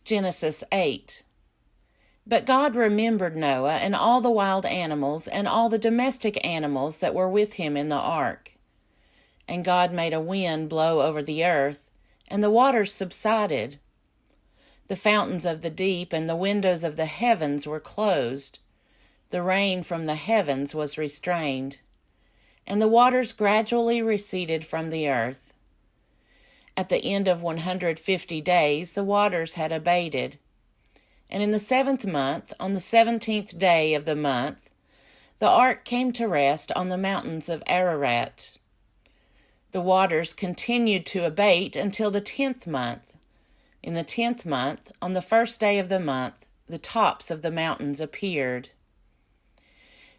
Genesis 8. But God remembered Noah and all the wild animals and all the domestic animals that were with him in the ark. And God made a wind blow over the earth, and the waters subsided. The fountains of the deep and the windows of the heavens were closed. The rain from the heavens was restrained, and the waters gradually receded from the earth. At the end of 150 days, the waters had abated. And in the 7th month, on the 17th day of the month, the ark came to rest on the mountains of Ararat. The waters continued to abate until the 10th month. In the 10th month, on the 1st day of the month, the tops of the mountains appeared.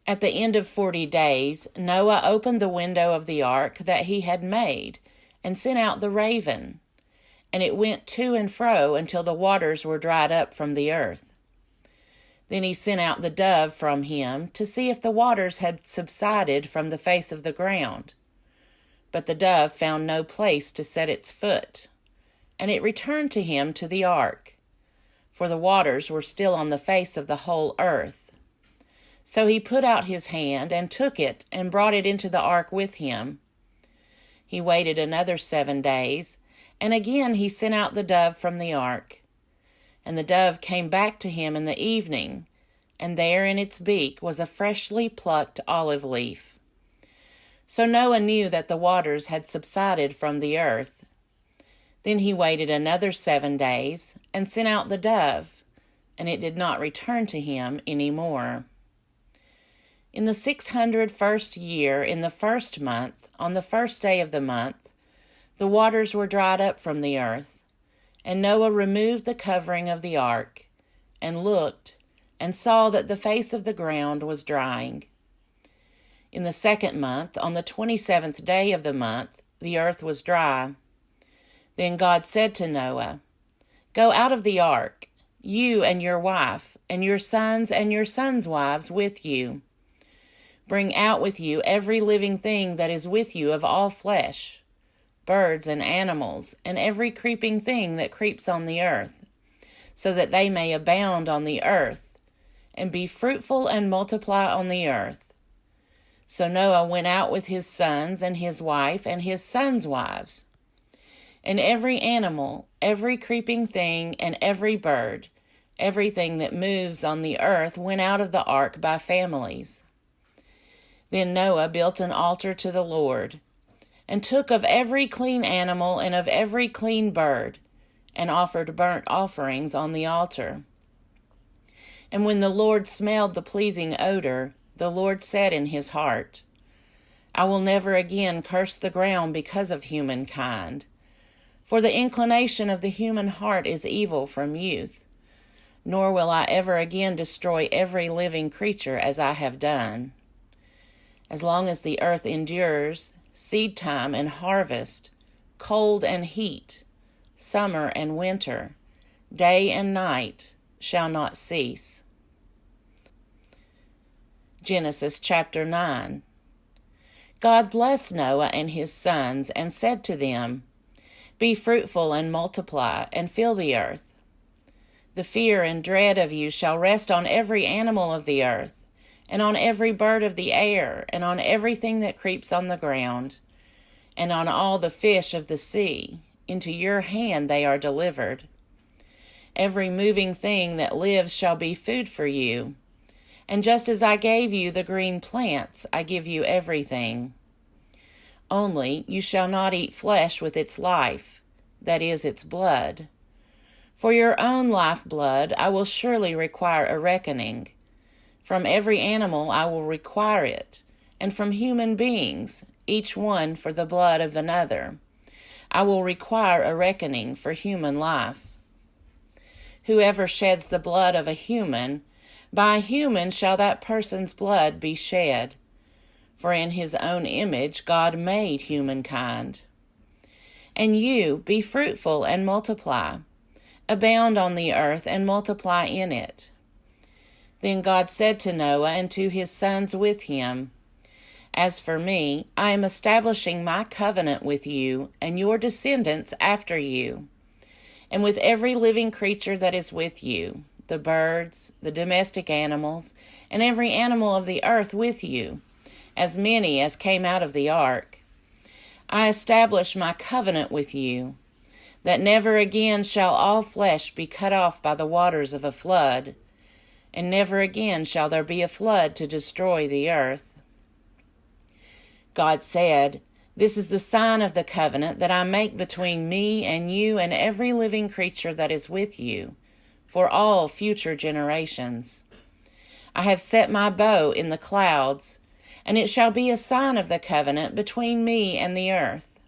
At the end of 40 days, Noah opened the window of the ark that he had made, and sent out the raven, and it went to and fro until the waters were dried up from the earth. Then he sent out the dove from him to see if the waters had subsided from the face of the ground. But the dove found no place to set its foot, and it returned to him to the ark, for the waters were still on the face of the whole earth. So he put out his hand and took it and brought it into the ark with him. He waited another 7 days, and again he sent out the dove from the ark. And the dove came back to him in the evening, and there in its beak was a freshly plucked olive leaf. So Noah knew that the waters had subsided from the earth. Then he waited another 7 days, and sent out the dove, and it did not return to him any more. In the 601st year, in the 1st month, on the 1st day of the month, the waters were dried up from the earth, and Noah removed the covering of the ark, and looked, and saw that the face of the ground was drying. In the 2nd month, on the 27th day of the month, the earth was dry. Then God said to Noah, "Go out of the ark, you and your wife, and your sons and your sons' wives with you. Bring out with you every living thing that is with you of all flesh, birds and animals, and every creeping thing that creeps on the earth, so that they may abound on the earth, and be fruitful and multiply on the earth." So Noah went out with his sons and his wife and his sons' wives. And every animal, every creeping thing, and every bird, everything that moves on the earth went out of the ark by families. Then Noah built an altar to the Lord, and took of every clean animal and of every clean bird, and offered burnt offerings on the altar. And when the Lord smelled the pleasing odor, the Lord said in his heart, "I will never again curse the ground because of humankind, for the inclination of the human heart is evil from youth, nor will I ever again destroy every living creature as I have done. As long as the earth endures, seed time and harvest, cold and heat, summer and winter, day and night shall not cease." Genesis chapter 9. God blessed Noah and his sons and said to them, "Be fruitful and multiply, and fill the earth. The fear and dread of you shall rest on every animal of the earth, and on every bird of the air, and on everything that creeps on the ground, and on all the fish of the sea. Into your hand they are delivered. Every moving thing that lives shall be food for you. And just as I gave you the green plants, I give you everything. Only you shall not eat flesh with its life, that is, its blood. For your own lifeblood I will surely require a reckoning. From every animal I will require it, and from human beings, each one for the blood of another, I will require a reckoning for human life. Whoever sheds the blood of a human, by a human shall that person's blood be shed. For in his own image God made humankind. And you, be fruitful and multiply, abound on the earth and multiply in it." Then God said to Noah and to his sons with him, "As for me, I am establishing my covenant with you and your descendants after you, and with every living creature that is with you, the birds, the domestic animals, and every animal of the earth with you, as many as came out of the ark. I establish my covenant with you, that never again shall all flesh be cut off by the waters of a flood, and never again shall there be a flood to destroy the earth. God said, "This is the sign of the covenant that I make between me and you and every living creature that is with you, for all future generations. I have set my bow in the clouds, and it shall be a sign of the covenant between me and the earth.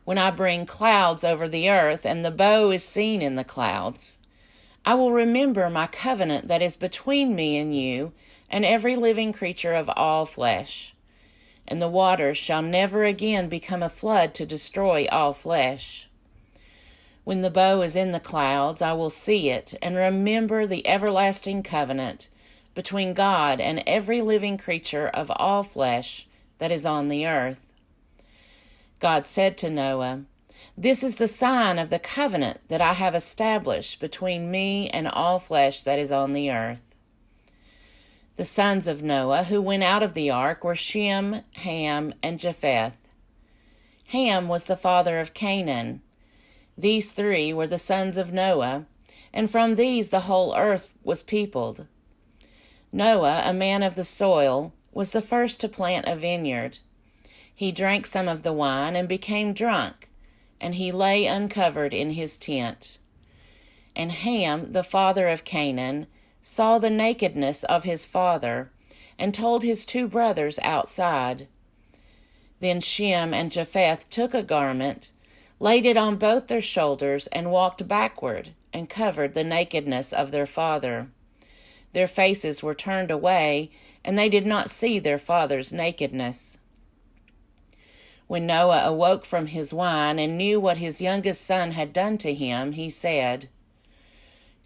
When I bring clouds over the earth, and the bow is seen in the clouds, I will remember my covenant that is between me and you and every living creature of all flesh. And the waters shall never again become a flood to destroy all flesh. When the bow is in the clouds, I will see it and remember the everlasting covenant between God and every living creature of all flesh that is on the earth." God said to Noah, "This is the sign of the covenant that I have established between me and all flesh that is on the earth." The sons of Noah who went out of the ark were Shem, Ham, and Japheth. Ham was the father of Canaan. These three were the sons of Noah, and from these the whole earth was peopled. Noah, a man of the soil, was the first to plant a vineyard. He drank some of the wine and became drunk, and he lay uncovered in his tent. And Ham, the father of Canaan, saw the nakedness of his father, and told his two brothers outside. Then Shem and Japheth took a garment, laid it on both their shoulders, and walked backward, and covered the nakedness of their father. Their faces were turned away, and they did not see their father's nakedness. When Noah awoke from his wine and knew what his youngest son had done to him, he said,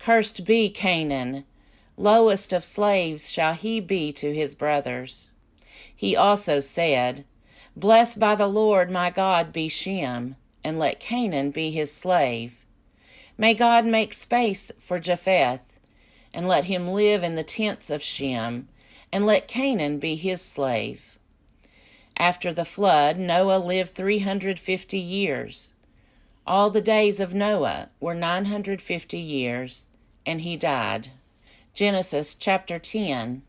"Cursed be Canaan, lowest of slaves shall he be to his brothers." He also said, "Blessed by the Lord my God be Shem, and let Canaan be his slave. May God make space for Japheth, and let him live in the tents of Shem, and let Canaan be his slave." After the flood, Noah lived 350 years. All the days of Noah were 950 years, and he died. Genesis chapter 10.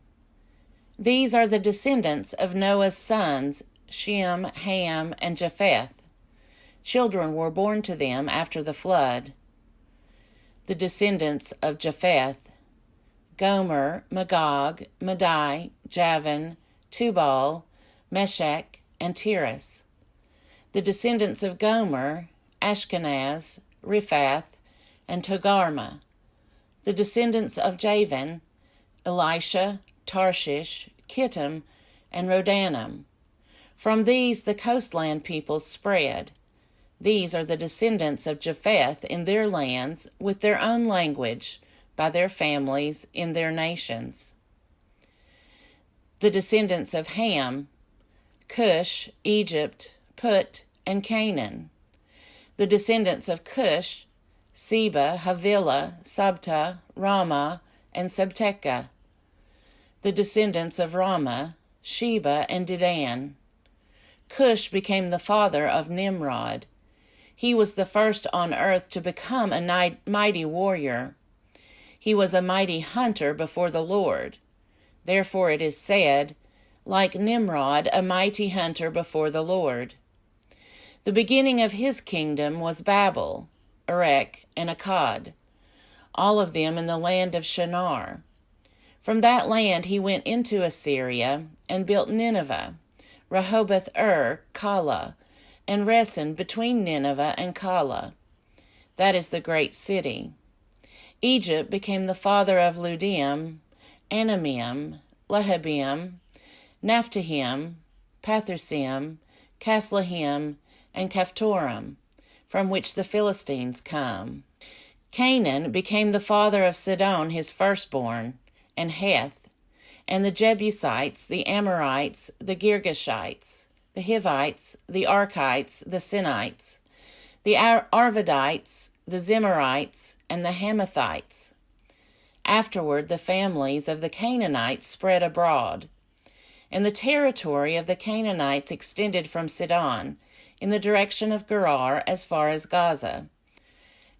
These are the descendants of Noah's sons, Shem, Ham, and Japheth. Children were born to them after the flood. The descendants of Japheth: Gomer, Magog, Madai, Javan, Tubal, Meshach, and Tiras. The descendants of Gomer: Ashkenaz, Riphath, and Togarmah. The descendants of Javan: Elisha, Tarshish, Kittim, and Rodanim. From these the coastland peoples spread. These are the descendants of Japheth in their lands, with their own language, by their families in their nations. The descendants of Ham: Cush, Egypt, Put, and Canaan. The descendants of Cush: Seba, Havilah, Sabta, Ramah, and Sabteka. The descendants of Ramah: Sheba and Dedan. Cush became the father of Nimrod. He was the first on earth to become a mighty warrior. He was a mighty hunter before the Lord. Therefore it is said, like Nimrod, a mighty hunter before the Lord. The beginning of his kingdom was Babel, Erech, and Akkad, all of them in the land of Shinar. From that land he went into Assyria and built Nineveh, Rehoboth, Calah, and Resen between Nineveh and Calah. That is the great city. Egypt became the father of Ludim, Anamim, Lehabim, Naphtahim, Pathrusim, Casluhim, and Caphtorim, from which the Philistines come. Canaan became the father of Sidon, his firstborn, and Heth, and the Jebusites, the Amorites, the Girgashites, the Hivites, the Arkites, the Sinites, the Arvadites, the Zemarites, and the Hamathites. Afterward, the families of the Canaanites spread abroad, and the territory of the Canaanites extended from Sidon in the direction of Gerar as far as Gaza,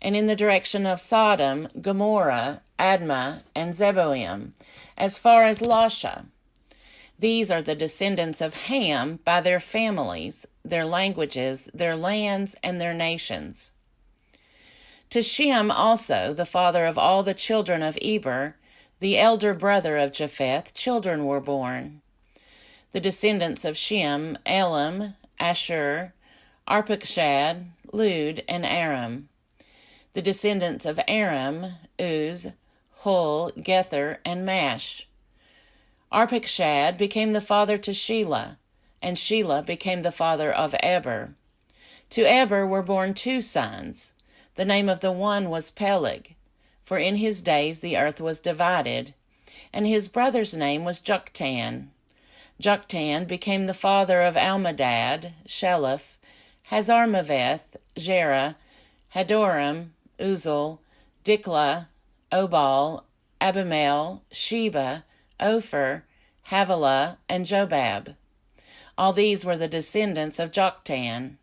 and in the direction of Sodom, Gomorrah, Admah, and Zeboim, as far as Lasha. These are the descendants of Ham by their families, their languages, their lands, and their nations. To Shem also, the father of all the children of Eber, the elder brother of Japheth, children were born. The descendants of Shem, Elam, Ashur, Arpachshad, Lud, and Aram. The descendants of Aram, Uz, Hul, Gether, and Mash. Arpachshad became the father to Shelah, and Shelah became the father of Eber. To Eber were born 2 sons. The name of the one was Peleg, for in his days the earth was divided, and his brother's name was Joktan. Joktan became the father of Almadad, Sheleph, Hazarmaveth, Jerah, Hadoram, Uzal, Diklah, Obal, Abimael, Sheba, Ophir, Havilah, and Jobab. All these were the descendants of Joktan.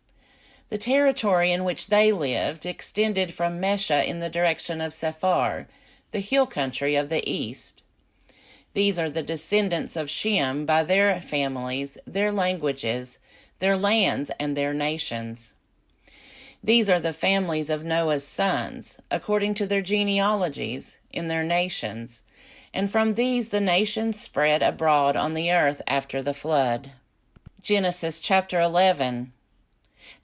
The territory in which they lived extended from Mesha in the direction of Sephar, the hill country of the east. These are the descendants of Shem by their families, their languages, their lands, and their nations. These are the families of Noah's sons, according to their genealogies, in their nations, and from these the nations spread abroad on the earth after the flood. Genesis chapter 11.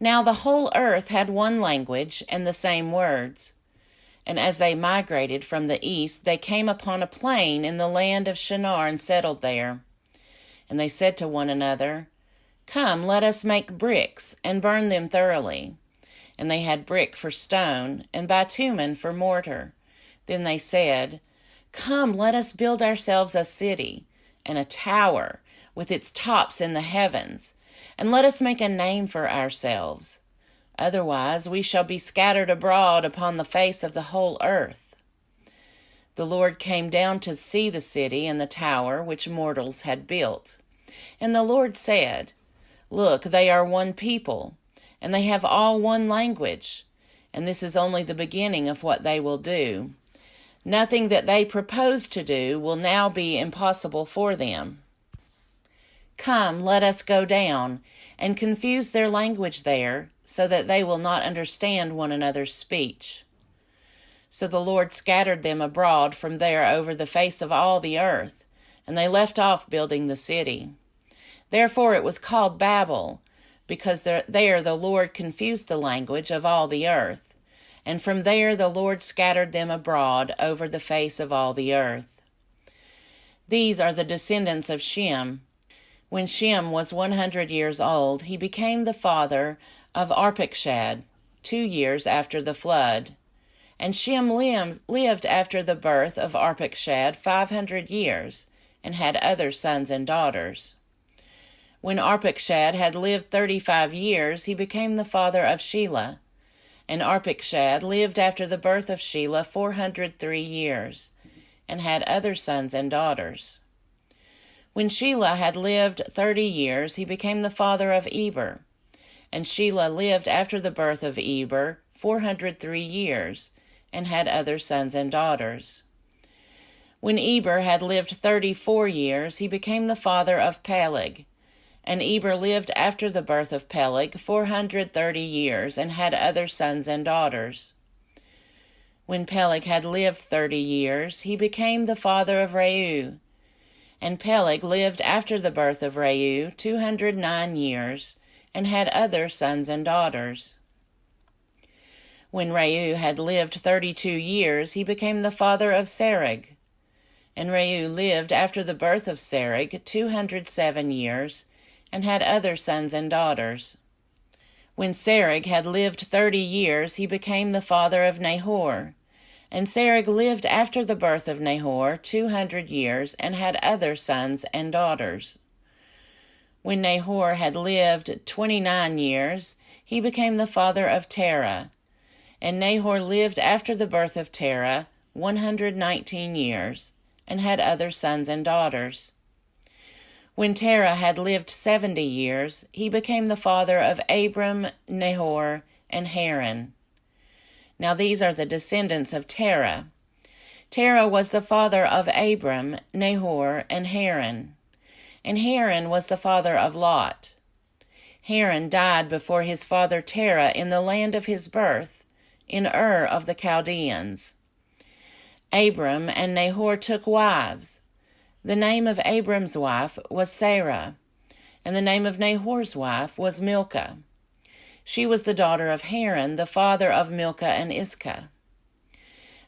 Now the whole earth had one language and the same words. And as they migrated from the east, they came upon a plain in the land of Shinar and settled there. And they said to one another, Come, let us make bricks and burn them thoroughly. And they had brick for stone, and bitumen for mortar. Then they said, Come, let us build ourselves a city, and a tower, with its tops in the heavens, and let us make a name for ourselves. Otherwise we shall be scattered abroad upon the face of the whole earth. The Lord came down to see the city and the tower which mortals had built. And the Lord said, Look, they are one people, and they have all one language, and this is only the beginning of what they will do. Nothing that they propose to do will now be impossible for them. Come, let us go down, and confuse their language there, so that they will not understand one another's speech. So the Lord scattered them abroad from there over the face of all the earth, and they left off building the city. Therefore it was called Babel, because there the Lord confused the language of all the earth, and from there the Lord scattered them abroad over the face of all the earth. These are the descendants of Shem. When Shem was 100 years old, he became the father of Arpachshad, 2 years after the flood. And Shem lived after the birth of Arpachshad 500 years, and had other sons and daughters. When Arpachshad had lived 35 years, he became the father of Shelah. And Arpachshad lived after the birth of Shelah 403 years, and had other sons and daughters. When Shelah had lived 30 years, he became the father of Eber. And Shelah lived after the birth of Eber 403 years, and had other sons and daughters. When Eber had lived 34 years, he became the father of Peleg. And Eber lived after the birth of Peleg 430 years, and had other sons and daughters. When Peleg had lived 30 years, he became the father of Reu. And Peleg lived after the birth of Reu 209 years, and had other sons and daughters. When Reu had lived 32 years, he became the father of Serug. And Reu lived after the birth of Serug 207 years, and had other sons and daughters. When Serug had lived 30 years, he became the father of Nahor. And Serug lived after the birth of Nahor 200 years, and had other sons and daughters. When Nahor had lived 29 years, he became the father of Terah. And Nahor lived after the birth of Terah 119 years, and had other sons and daughters. When Terah had lived 70 years, he became the father of Abram, Nahor, and Haran. Now these are the descendants of Terah. Terah was the father of Abram, Nahor, and Haran. And Haran was the father of Lot. Haran died before his father Terah in the land of his birth, in Ur of the Chaldeans. Abram and Nahor took wives. The name of Abram's wife was Sarah, and the name of Nahor's wife was Milcah. She was the daughter of Haran, the father of Milcah and Iscah.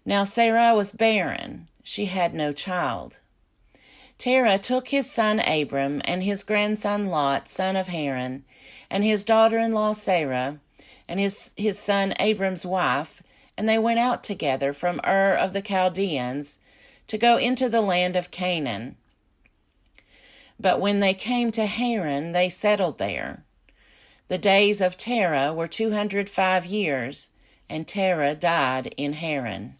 Now Sarah was barren; she had no child. Terah took his son Abram and his grandson Lot, son of Haran, and his daughter-in-law Sarah, and his son Abram's wife, and they went out together from Ur of the Chaldeans to go into the land of Canaan. But when they came to Haran, they settled there. The days of Terah were 205 years, and Terah died in Haran.